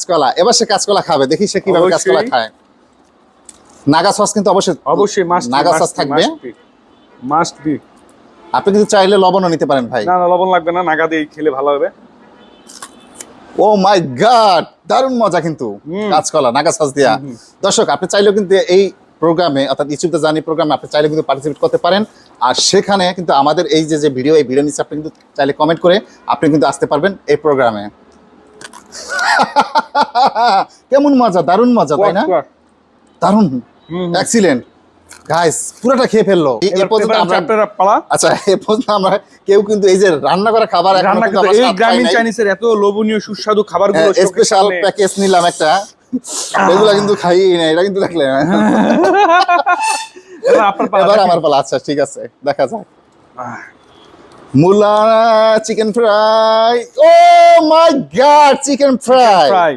কাঁচকলা, এবার সে কাঁচকলা খাবে, দেখি সে কিভাবে কাঁচকলা খায়। নাগা সস কিন্তু অবশ্যই নাগা সস থাকবে, মাস্ট বি। আপনি কিন্তু চাইলে লবণও নিতে পারেন ভাই। না লবণ লাগবে না, নাগা দিয়ে খেলে ভালো হবে। ও মাই গড, দারুণ মজা কিন্তু কাঁচকলা নাগা সস দিয়া। দর্শক আপনি চাইলেও কিন্তু এই প্রোগ্রামে অর্থাৎ ইউটিউব জার্নি প্রোগ্রামে আপনি চাইলে কিন্তু পার্টিসিপেট করতে পারেন। আর সেখানে কিন্তু আমাদের এই যে ভিডিও, এই ভিডিও নিচে আপনি কিন্তু চাইলে কমেন্ট করে আপনি কিন্তু আসতে পারবেন এই প্রোগ্রামে। কেমন মজা, দারুণ মজা তাই না? দারুণ, এক্সিলেন্ট গাইস, পুরোটা খেয়ে ফেললো। এই পর্যন্ত আমরা আচ্ছা, এই পর্যন্ত আমরা কেউ কিন্তু এই যে রান্না করা খাবার এই গ্রামীণ চাইনিজের এত লোভনীয় সুস্বাদু খাবারগুলো স্পেশাল প্যাকেজ নিলাম একটা, এগুলা কিন্তু খাই না, এটা কিন্তু দেখলে এবার আমার পালা। আচ্ছা ঠিক আছে, দেখা যাক। মুলা চিকেন ফ্রাই, ও মাই গড, চিকেন ফ্রাই।